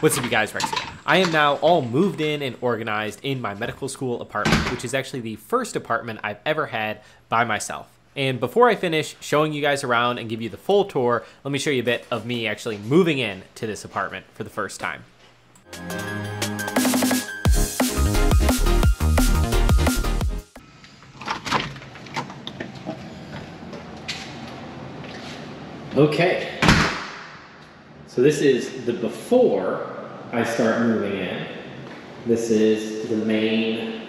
What's up, you guys? Rex here. I am now all moved in and organized in my medical school apartment, which is actually the first apartment I've ever had by myself. And before I finish showing you guys around and give you the full tour, let me show you a bit of me actually moving in to this apartment for the first time. Okay, so this is the before I start moving in. This is the main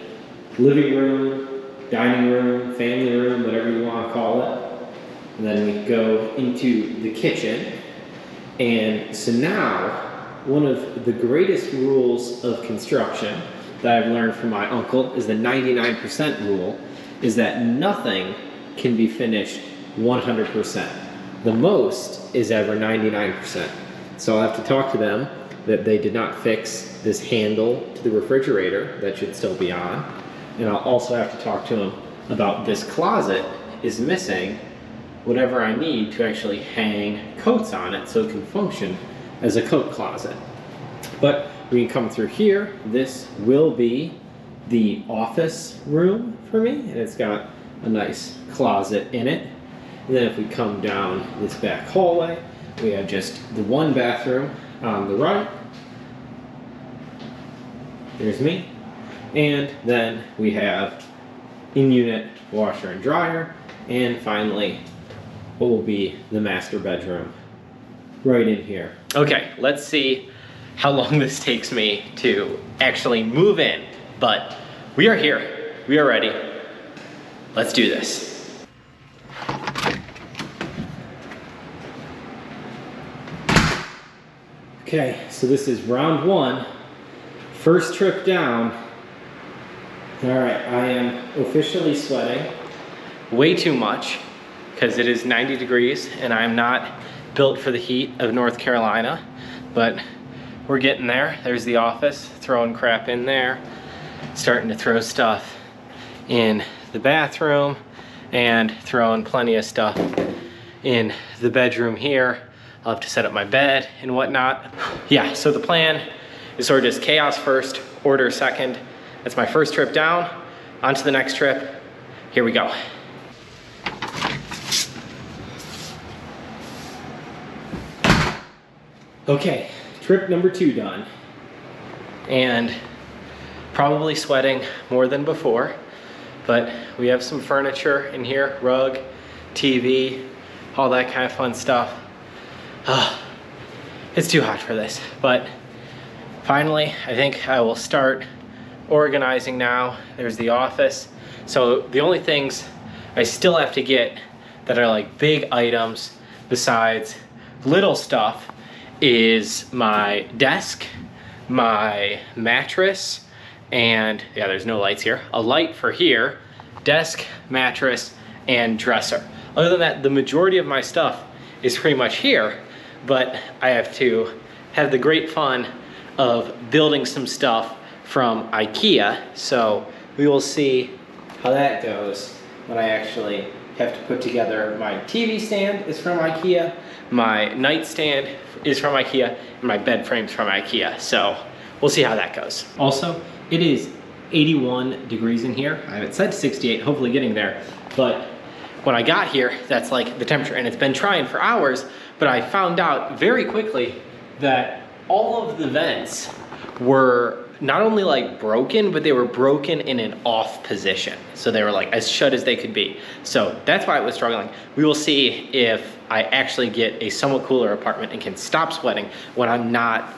living room, dining room, family room, whatever you want to call it. And then we go into the kitchen. And so now, one of the greatest rules of construction that I've learned from my uncle is the 99% rule, is that nothing can be finished 100%. The most is ever 99%. So I'll have to talk to them that they did not fix this handle to the refrigerator that should still be on. And I'll also have to talk to them about this closet is missing whatever I need to actually hang coats on it so it can function as a coat closet. But we can come through here. This will be the office room for me, and it's got a nice closet in it. And then if we come down this back hallway, we have just the one bathroom on the right. There's me. And then we have in-unit washer and dryer. And finally, what will be the master bedroom right in here. Okay, let's see how long this takes me to actually move in. But we are here. We are ready. Let's do this. Okay, so this is round one, first trip down. All right, I am officially sweating way too much because it is 90 degrees and I'm not built for the heat of North Carolina, but we're getting there. There's the office, throwing crap in there, starting to throw stuff in the bathroom and throwing plenty of stuff in the bedroom here. I'll have to set up my bed and whatnot. Yeah, so the plan is sort of just chaos first, order second. That's my first trip down. On to the next trip. Here we go. Okay, trip number 2 done. And probably sweating more than before, but we have some furniture in here, rug, TV, all that kind of fun stuff. It's too hot for this, but finally, I think I will start organizing now. There's the office. So the only things I still have to get that are like big items besides little stuff is my desk, my mattress, and yeah, there's no lights here. A light for here, desk, mattress, and dresser. Other than that, the majority of my stuff is pretty much here. But I have to have the great fun of building some stuff from IKEA. So we will see how that goes when I actually have to put together my TV stand is from IKEA, my nightstand is from IKEA, and my bed frame's from IKEA. So we'll see how that goes. Also, it is 81 degrees in here. I have it set to 68, hopefully getting there. But when I got here, that's like the temperature, and it's been trying for hours, but I found out very quickly that all of the vents were not only like broken, but they were broken in an off position. So they were like as shut as they could be. So that's why I was struggling. We will see if I actually get a somewhat cooler apartment and can stop sweating when I'm not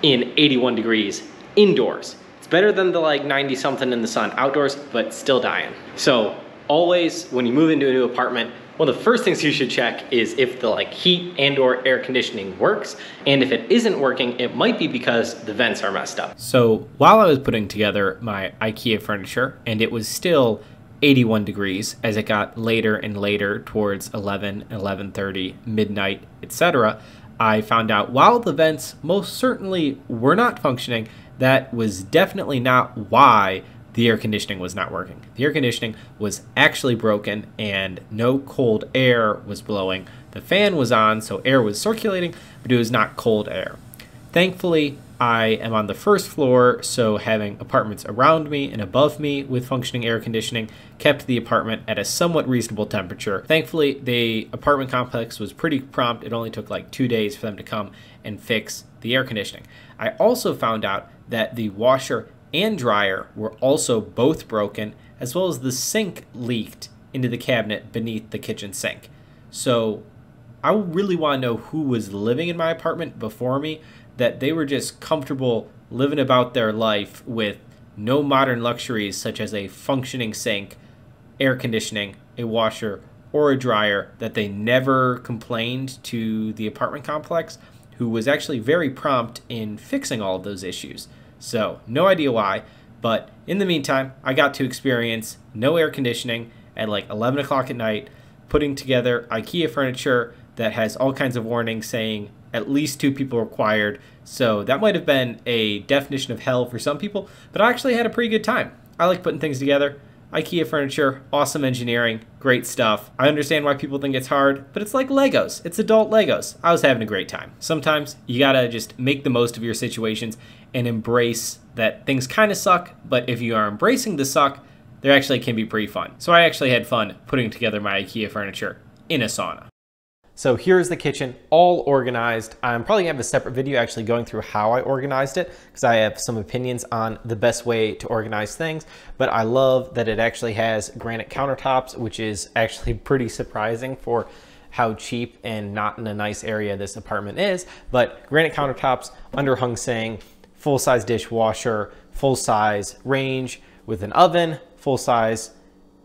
in 81 degrees indoors. It's better than the like 90 something in the sun outdoors, but still dying. So always when you move into a new apartment, one of the first things you should check is if the like heat and or air conditioning works. And if it isn't working, it might be because the vents are messed up. So while I was putting together my IKEA furniture, and it was still 81 degrees as it got later and later towards 11, 11:30, midnight, etc., I found out while the vents most certainly were not functioning, that was definitely not why the air conditioning was not working. The air conditioning was actually broken and no cold air was blowing. The fan was on, so air was circulating, but it was not cold air. Thankfully, I am on the first floor, so having apartments around me and above me with functioning air conditioning kept the apartment at a somewhat reasonable temperature. Thankfully, the apartment complex was pretty prompt. It only took like 2 days for them to come and fix the air conditioning. I also found out that the washer and dryer were also both broken, as well as the sink leaked into the cabinet beneath the kitchen sink. So I really want to know who was living in my apartment before me, that they were just comfortable living about their life with no modern luxuries such as a functioning sink, air conditioning, a washer, or a dryer, that they never complained to the apartment complex, who was actually very prompt in fixing all of those issues. So no idea why, but in the meantime, I got to experience no air conditioning at like 11 o'clock at night, putting together IKEA furniture that has all kinds of warnings saying at least 2 people required. So that might have been a definition of hell for some people, but I actually had a pretty good time. I like putting things together. IKEA furniture, awesome engineering, great stuff. I understand why people think it's hard, but it's like Legos. It's adult Legos. I was having a great time. Sometimes you gotta just make the most of your situations and embrace that things kind of suck, but if you are embracing the suck, there actually can be pretty fun. So I actually had fun putting together my IKEA furniture in a sauna. So here's the kitchen, all organized. I'm probably gonna have a separate video actually going through how I organized it, because I have some opinions on the best way to organize things, but I love that it actually has granite countertops, which is actually pretty surprising for how cheap and not in a nice area this apartment is. But granite countertops, underhung sink, full-size dishwasher, full-size range with an oven, full-size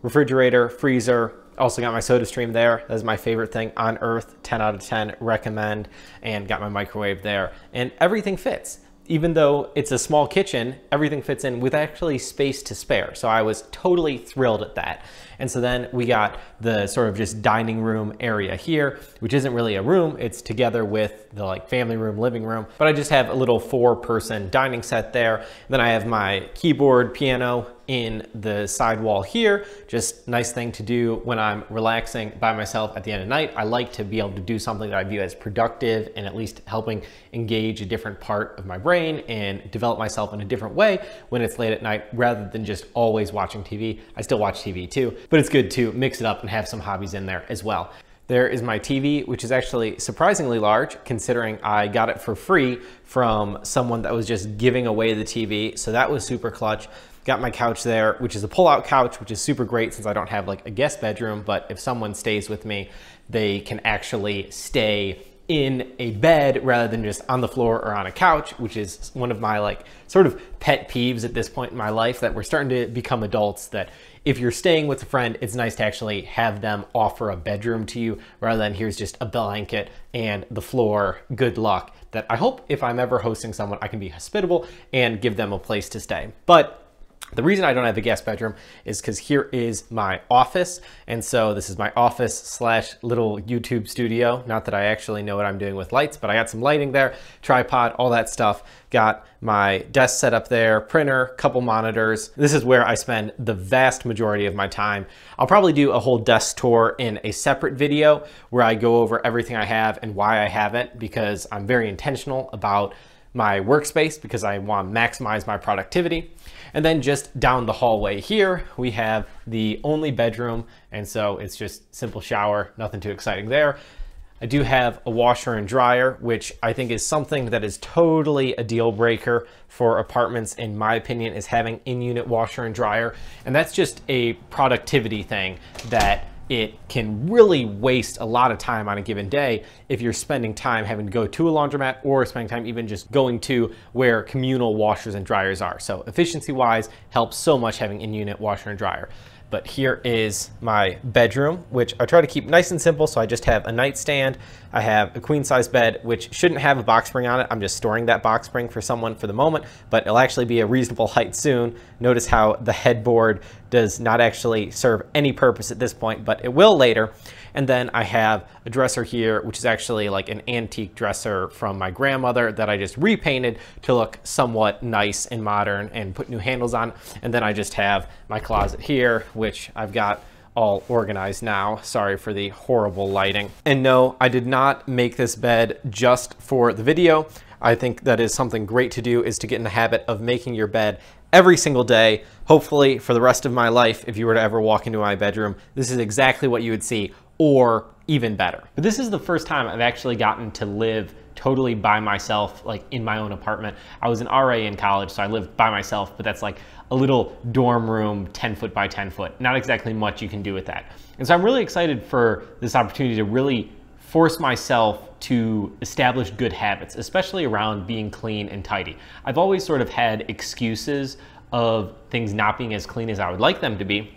refrigerator, freezer. Also got my soda stream there. That's my favorite thing on earth. 10 out of 10, recommend. And got my microwave there. And everything fits. Even though it's a small kitchen, everything fits in with actually space to spare. So I was totally thrilled at that. And so then we got the sort of just dining room area here, which isn't really a room. It's together with the like family room, living room. But I just have a little 4-person dining set there. Then I have my keyboard, piano in the side wall here. Just nice thing to do when I'm relaxing by myself at the end of the night. I like to be able to do something that I view as productive and at least helping engage a different part of my brain and develop myself in a different way when it's late at night, rather than just always watching TV. I still watch TV too, but it's good to mix it up and have some hobbies in there as well. There is my TV, which is actually surprisingly large considering I got it for free from someone that was just giving away the TV. So that was super clutch. Got my couch there, which is a pull-out couch, which is super great since I don't have like a guest bedroom, but if someone stays with me, they can actually stay in a bed rather than just on the floor or on a couch, which is one of my like sort of pet peeves at this point in my life, that we're starting to become adults, that if you're staying with a friend, it's nice to actually have them offer a bedroom to you rather than here's just a blanket and the floor, good luck. That I hope if I'm ever hosting someone, I can be hospitable and give them a place to stay. But the reason I don't have a guest bedroom is because here is my office. And so this is my office slash little YouTube studio. Not that I actually know what I'm doing with lights, but I got some lighting there, tripod, all that stuff. Got my desk set up there, printer, couple monitors. This is where I spend the vast majority of my time. I'll probably do a whole desk tour in a separate video where I go over everything I have and why I have it, because I'm very intentional about my workspace because I want to maximize my productivity. And then just down the hallway here, we have the only bedroom. And so it's just simple shower, nothing too exciting there. I do have a washer and dryer, which I think is something that is totally a deal breaker for apartments, in my opinion, is having in-unit washer and dryer. And that's just a productivity thing, that it can really waste a lot of time on a given day if you're spending time having to go to a laundromat or spending time even just going to where communal washers and dryers are. So efficiency-wise, helps so much having in-unit washer and dryer. But here is my bedroom, which I try to keep nice and simple. So I just have a nightstand. I have a queen size bed, which shouldn't have a box spring on it. I'm just storing that box spring for someone for the moment, but it'll actually be a reasonable height soon. Notice how the headboard does not actually serve any purpose at this point, but it will later. And then I have a dresser here, which is actually like an antique dresser from my grandmother that I just repainted to look somewhat nice and modern and put new handles on. And then I just have my closet here, which I've got all organized now. Sorry for the horrible lighting. And no, I did not make this bed just for the video. I think that is something great to do, is to get in the habit of making your bed every single day. Hopefully for the rest of my life, if you were to ever walk into my bedroom, this is exactly what you would see, or even better. But this is the first time I've actually gotten to live totally by myself, like in my own apartment. I was an RA in college, so I lived by myself, but that's like a little dorm room, 10 foot by 10 foot. Not exactly much you can do with that. And so I'm really excited for this opportunity to really force myself to establish good habits, especially around being clean and tidy. I've always sort of had excuses of things not being as clean as I would like them to be,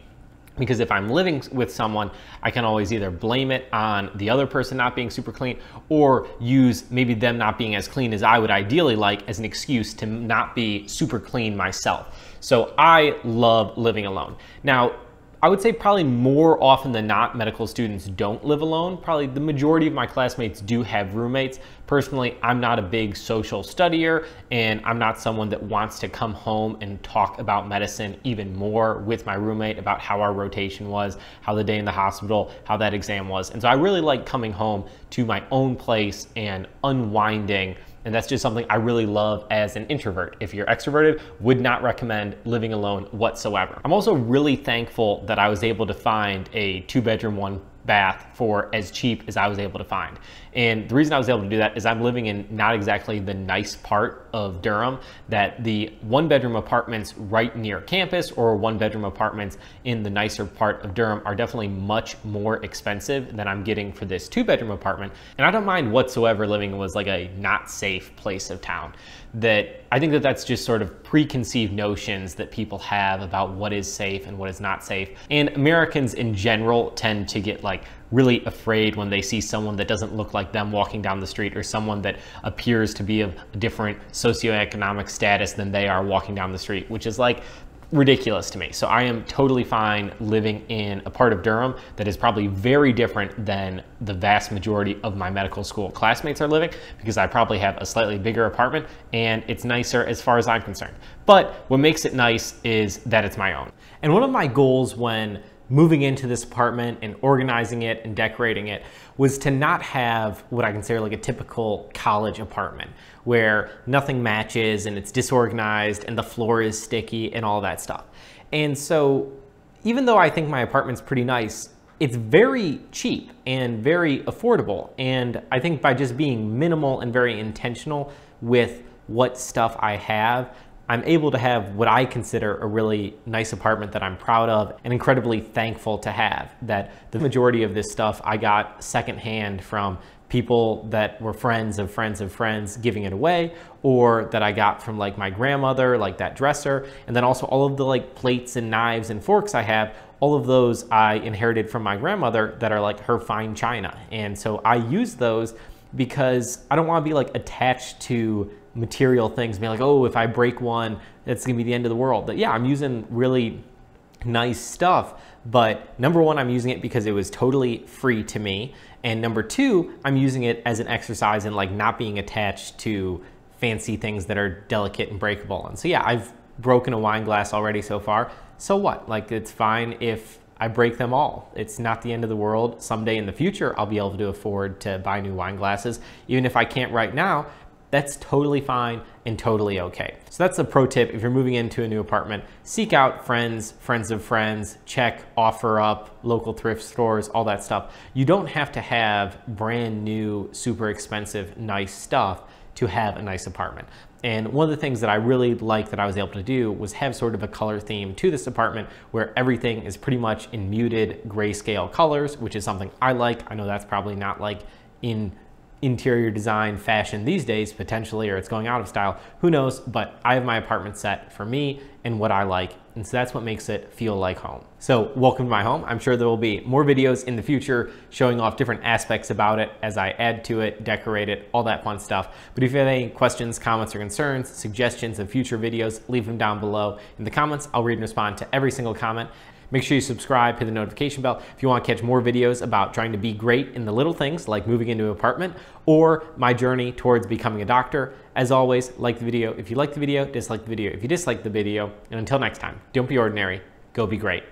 because if I'm living with someone, I can always either blame it on the other person not being super clean, or use maybe them not being as clean as I would ideally like as an excuse to not be super clean myself. So I love living alone. Now, I would say probably more often than not, medical students don't live alone. Probably the majority of my classmates do have roommates. Personally, I'm not a big social studier, and I'm not someone that wants to come home and talk about medicine even more with my roommate about how our rotation was, how the day in the hospital, how that exam was. And so I really like coming home to my own place and unwinding. And that's just something I really love as an introvert. If you're extroverted, would not recommend living alone whatsoever. I'm also really thankful that I was able to find a 2-bedroom, 1 bath for as cheap as I was able to find. And the reason I was able to do that is I'm living in not exactly the nice part of Durham, that the 1-bedroom apartments right near campus or 1-bedroom apartments in the nicer part of Durham are definitely much more expensive than I'm getting for this 2-bedroom apartment. And I don't mind whatsoever living was like a not safe place of town. That I think that that's just sort of preconceived notions that people have about what is safe and what is not safe. And Americans in general tend to get like really afraid when they see someone that doesn't look like them walking down the street, or someone that appears to be of a different socioeconomic status than they are walking down the street, which is like ridiculous to me. So I am totally fine living in a part of Durham that is probably very different than the vast majority of my medical school classmates are living, because I probably have a slightly bigger apartment and it's nicer as far as I'm concerned. But what makes it nice is that it's my own. And one of my goals when moving into this apartment and organizing it and decorating it was to not have what I consider like a typical college apartment, where nothing matches and it's disorganized and the floor is sticky and all that stuff. And so even though I think my apartment's pretty nice, it's very cheap and very affordable. And I think by just being minimal and very intentional with what stuff I have, I'm able to have what I consider a really nice apartment that I'm proud of and incredibly thankful to have. That the majority of this stuff I got secondhand from people that were friends of friends of friends giving it away, or that I got from like my grandmother, like that dresser. And then also all of the like plates and knives and forks I have, all of those I inherited from my grandmother that are like her fine china. And so I use those because I don't want to be like attached to material things, be like, oh, if I break one, that's gonna be the end of the world. But yeah, I'm using really nice stuff, but number one, I'm using it because it was totally free to me, and number two, I'm using it as an exercise in like not being attached to fancy things that are delicate and breakable. And so yeah, I've broken a wine glass already so far. So what? Like, it's fine if I break them all. It's not the end of the world. Someday in the future, I'll be able to afford to buy new wine glasses. Even if I can't right now, that's totally fine and totally okay. So that's a pro tip. If you're moving into a new apartment, seek out friends, friends of friends, check OfferUp, local thrift stores, all that stuff. You don't have to have brand new, super expensive, nice stuff to have a nice apartment. And one of the things that I really like that I was able to do was have sort of a color theme to this apartment where everything is pretty much in muted grayscale colors, which is something I like. I know that's probably not like in interior design fashion these days, potentially, or it's going out of style, who knows, but I have my apartment set for me and what I like, and so that's what makes it feel like home. So welcome to my home. I'm sure there will be more videos in the future showing off different aspects about it as I add to it, decorate it, all that fun stuff. But if you have any questions, comments, or concerns, suggestions of future videos, leave them down below in the comments. I'll read and respond to every single comment. Make sure you subscribe, hit the notification bell if you want to catch more videos about trying to be great in the little things like moving into an apartment or my journey towards becoming a doctor. As always, like the video if you like the video, dislike the video if you dislike the video, and until next time, don't be ordinary, go be great.